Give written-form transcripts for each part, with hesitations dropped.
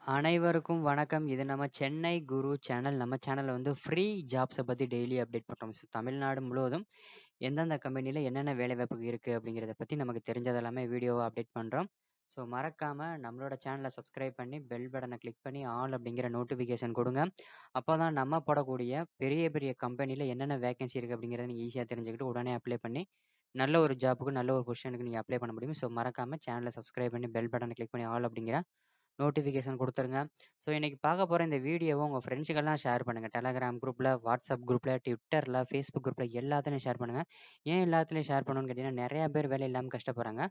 அனைவருக்கும் வணக்கம். இது நம்ம சென்னை குரு சேனல். நம்ம சேனல்ல வந்து ஃப்ரீ ஜாப்ஸ பத்தி டெய்லி அப்டேட் பண்றோம். தமிழ்நாடு முழுவதும் எந்தெந்த கம்பெனில என்னென்ன வேலைவாய்ப்பு இருக்கு அப்படிங்கிறத பத்தி நமக்கு தெரிஞ்சது எல்லாமே வீடியோவா அப்டேட் பண்றோம். மறக்காம நம்மளோட சேனல சப்ஸ்கிரைப் பண்ணி பெல் பட்டன கிளிக் பண்ணி ஆல் அப்படிங்கிற நோட்டிஃபிகேஷன் கொடுங்க. அப்பதான் நம்ம போடக்கூடிய பெரிய பெரிய கம்பெனில என்னென்ன வேகன்சி இருக்கு அப்படிங்கிறத நீங்க ஈஸியா தெரிஞ்சுக்கிட்டு உடனே அப்ளை பண்ணி நல்ல ஒரு ஜாப்‌க்கு, நல்ல ஒரு பொசிஷனுக்கு நீங்க அப்ளை பண்ண முடியும். மறக்காம சேனல சப்ஸ்கிரைப் பண்ணி பெல் பட்டன கிளிக் பண்ணி ஆல் அப்படிங்கிற நோட்டிஃபிகேஷன் குடுத்துருங்க. இன்னைக்கு பார்க்க போற இந்த வீடியோவ உங்க ஃப்ரெண்ட்ஸுக்கெல்லாம் ஷேர் பண்ணுங்க. Telegram குரூப்ல, WhatsApp குரூப்ல, Twitterல, Facebook குரூப்ல எல்லாத்துலயும் ஷேர் பண்ணுங்க. ஏன் எல்லாத்துலயும் ஷேர் பண்ணணும்னு கேட்டீங்கன்னா, நெறைய பேர் வேலை இல்லாம கஷ்டப்படுறாங்க.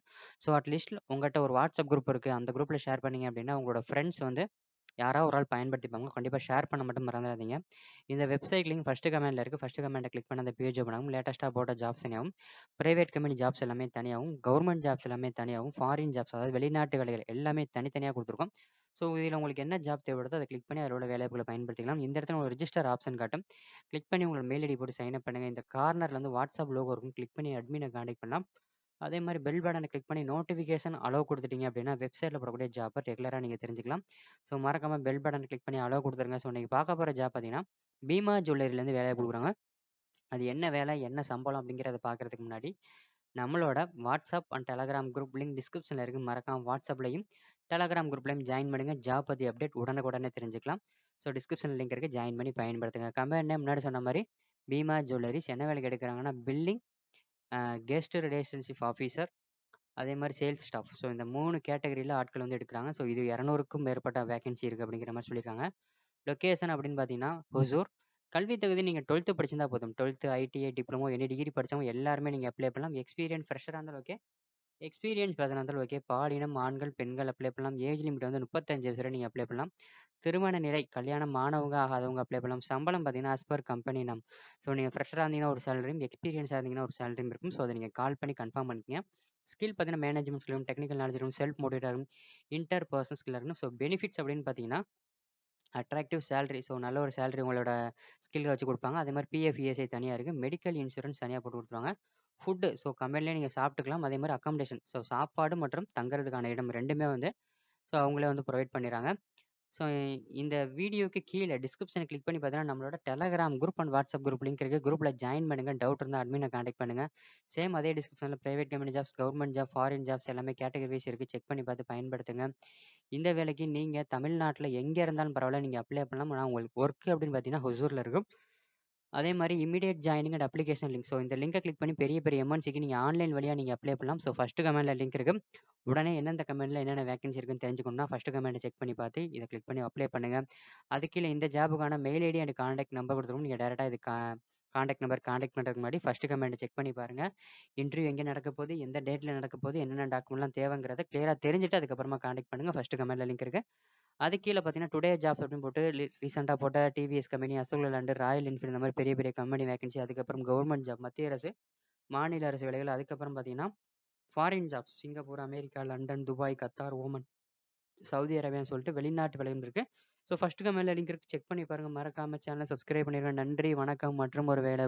அட்லீஸ்ட் உங்கட்ட ஒரு WhatsApp குரூப் இருக்கு. அந்த குரூப்ல ஷேர் பண்ணீங்க அப்படின்னா, உங்களோட ஃப்ரெண்ட்ஸ் வந்து யாராவது ஒரு ஆள் பயன்படுத்திப்பாங்க. கண்டிப்பா ஷேர் பண்ண மட்டும் மறந்துறாதீங்க. இந்த வெப்சைட் லிங்க் ஃபர்ஸ்ட் கமெண்ட்ல இருக்கு. ஃபர்ஸ்ட் கமெண்ட்ட கிளிக் பண்ணி அந்த பேஜ் ஓப்பன் ஆகும். லேட்டஸ்ட்டா போட்ட ஜாப்ஸ் தனியாவும், பிரைவேட் கம்பெனி ஜாப்ஸ் எல்லாமே தனியாவும், கவர்ன்மென்ட் ஜாப்ஸ் எல்லாமே தனியாவும், ஃபாரின் ஜாப்ஸ் அதாவது வெளிநாட்டு வேலைகள் எல்லாமே தனித்தனியா குடுத்துருக்கோம். இதுல உங்களுக்கு என்ன ஜாப் தேவைப்படுதோ அத கிளிக் பண்ணி அதில உள்ள வேலைவாய்ப்புகள பயன்படுத்திக்கலாம். இந்த இடத்துல ஒரு ரிஜிஸ்டர் ஆப்ஷன் காட்டும். கிளிக் பண்ணி உங்களோட மெயில் ஐடி போட்டு சைன் அப் பண்ணுங்க. இந்த கார்னர்ல வந்து WhatsApp லோகோ இருக்கும். கிளிக் பண்ணி அட்மின கான்டாக்ட் பண்ணலாம். அதே மாரி பெல் பட்டன கிளிக் பண்ணி நோட்டிஃபிகேஷன் அலோ குடுத்துட்டீங்க அப்படின்னா, வெப்சைட்ல போடக்கூடிய ஜாப்ப ரெகுலரா நீங்க தெரிஞ்சுக்கலாம். மறக்காம பெல் பட்டன் கிளிக் பண்ணி அலோ குடுத்துருங்க. இன்னைக்கு பார்க்க போற ஜாப் பார்த்தீங்கன்னா, பீமா ஜுவல்லரிலேருந்து வேலை குடுக்குறாங்க. அது என்ன வேலை, என்ன சம்பளம் அப்படிங்கிறத பார்க்கறதுக்கு முன்னாடி, நம்மளோட WhatsApp and Telegram group link டிஸ்கிரிப்ஷன்ல இருக்கு. மறக்காம WhatsAppலயும், Telegram குரூப்லயும் ஜாயின் பண்ணுங்க. ஜாப் பத்தி அப்டேட் உடனுக்குடனே தெரிஞ்சுக்கலாம். டிஸ்கிரிப்ஷன்ல லிங்க் இருக்கு. ஜாயின் பண்ணி பயன்படுத்துங்க. கம்பெனி நேம் முன்னாடி சொன்ன மாரி பீமா ஜுவல்லரிஸ். என்ன வேலைக்கு எடுக்குறாங்கன்னா, பில்லிங், கெஸ்ட் ரிலேஷன்ஷிப் ஆஃபீசர், அதே மாரி சேல்ஸ் ஸ்டாஃப். இந்த 3 கேட்டகரில ஆட்கள் வந்து எடுக்குறாங்க. இது 200க்கும் மேற்பட்ட வேக்கன்சி இருக்கு அப்படிங்கிற மாரி சொல்லியிருக்காங்க. லொகேஷன் அப்படின்னு பார்த்தீங்கன்னா, ஹொசூர். கல்வி தகுதி நீங்க 12த் படிச்சிருந்தா போதும். 12த், ஐடிஐ, டிப்ளமோ, எனி டிகிரி படிச்சவங்க எல்லாருமே நீங்க அப்ளை பண்ணலாம். எக்ஸ்பீரியன்ஸ் ஃப்ரெஷரா இருந்தாலும் ஓகே. எக்ஸ்பீரியன்ஸ் பர்சனா இருந்தாலும் ஓகே. பாலினம் ஆண்கள், பெண்கள் அப்ளை பண்ணலாம். ஏஜ் லிமிட் வந்து 35 வயசு வரை நீங்க அப்ளை பண்ணலாம். திருமண நிலை கல்யாணம் ஆனவங்க, ஆகாதவங்க அப்ளை பண்ணலாம். சம்பளம் பார்த்தீங்கன்னா, ஆஸ் பர் கம்பெனி நேம். நீங்க ஃப்ரெஷரா இருந்தீங்கன்னா ஒரு சேலரியும், எக்ஸ்பீரியன்ஸா இருந்தீங்கன்னா ஒரு சேலரியும் இருக்கும். அத நீங்க கால் பண்ணி கன்ஃபார்ம் பண்ணிக்கங்க. ஸ்கில் பார்த்தீங்கன்னா, மேனேஜ்மென்ட் ஸ்கில், டெக்னிக்கல் நாலேட்ஜ் இருக்கும், செல்ஃப் மோட்டிவேட்டா இருக்கும், இன்டர் பெர்சனல் ஸ்கில் இருக்கணும். பெனிஃபிட்ஸ் அப்படின்னு பார்த்தீங்கன்னா, அட்ராக்டிவ் சேலரி. நல்ல ஒரு சேலரி உங்களோட ஸ்கில்ல வச்சு குடுப்பாங்க. அதே மாரி பிஎஃப், இஎஸ்ஐ தனியா இருக்கு. மெடிக்கல் இன்சூரன்ஸ் தனியா போட்டு குடுத்துருவாங்க. ஃபுட் கம்பெனிலயே நீங்க சாப்பிட்டுக்கலாம். அதே மாரி அக்காமடேஷன். சாப்பாடு மற்றும் தங்குறதுக்கான இடம் 2மே வந்து அவங்களே வந்து புரொவைட் பண்ணிறாங்க. ஸோ இந்த வீடியோக்கு கீழ டிஸ்கிரிப்ஷன கிளிக் பண்ணி பார்த்தீங்கன்னா, நம்மளோட Telegram group and WhatsApp group link இருக்கு. குரூப்ல ஜாயின் பண்ணுங்க. டவுட் இருந்தா அட்மின கான்டாக்ட் பண்ணுங்க. சேம் அதே டிஸ்கிரிப்ஷன்ல private company jobs, government job, foreign jobs எல்லாமே கேட்டகரி வைஸ் இருக்கு. செக் பண்ணி பார்த்து பயன்படுத்துங்க. இந்த வேலைக்கு நீங்க தமிழ்நாட்டுல எங்க இருந்தாலும் பரவால்ல. நீங்க அப்ளை பண்ணலாம். ஆனா உங்களுக்கு வொர்க் அப்படின்னு பார்த்தீங்கன்னா, ஹொசூர்ல இருக்கும். அதே மாரி immediate joining and application link. இந்த லிங்க கிளிக் பண்ணி பெரிய பெரிய எம்என்சிக்கு நீங்க ஆன்லைன் வழியா நீங்க அப்ளை பண்ணலாம். ஃபர்ஸ்ட் கமெண்ட்ல லிங்க் இருக்கு. உடனே எந்தெந்த கம்பெனில என்னென்ன வேகன்சி இருக்குன்னு தெரிஞ்சுக்கணும்னா, ஃபர்ஸ்ட் கமெண்ட்ட செக் பண்ணி பார்த்து இத கிளிக் பண்ணி அப்ளை பண்ணுங்க. அதுக்கு கீழ இந்த ஜாப்க்கான mail ID and contact number குடுத்துருக்கும். நீங்க டைரக்ட்டா இதுக்கு கான்டாக்ட் நம்பர் கான்டாக்ட் பண்றதுக்கு முன்னாடி ஃபர்ஸ்ட் கமெண்ட்ட செக் பண்ணி பாருங்க. இன்டர்வியூ எங்க நடக்க போகுது, எந்த டேட்ல நடக்க போகுது, என்னென்ன டாக்குமெண்ட்லாம் தேவைங்கிறத கிளியரா தெரிஞ்சுட்டு அதுக்கப்புறமா கான்டாக்ட் பண்ணுங்க. ஃபர்ஸ்ட் கமெண்ட்ல லிங்க் இருக்கு. அதுக்கு கீழ பார்த்தீங்கன்னா, டுடே ஜாப்ஸ் அப்படின்னு போட்டு ரீசென்ட்டா போட்ட டிவிஎஸ் கம்பெனி, அசோக் லேலண்ட், ராயல் என்ஃபீல்ட் இந்த மாரி பெரிய பெரிய கம்பெனி வேகன்சி, அதுக்கப்புறம் கவர்ன்மென்ட் ஜாப் மத்திய அரசு, மாநில அரசு வேலைகள், அதுக்கப்புறம் பார்த்தீங்கன்னா, foreign jobs Singapore, America, London, Dubai, Qatar, Oman, Saudi அரேபியான்னு சொல்லிட்டு வெளிநாட்டு வேலைகள் இருக்கு. ஃபர்ஸ்ட் கமெண்ட்ல லிங்க் இருக்கு. செக் பண்ணி பாருங்க. மறக்காம சேனல சப்ஸ்கிரைப் பண்ணிருங்க. நன்றி, வணக்கம் மற்றும் ஒரு வேலை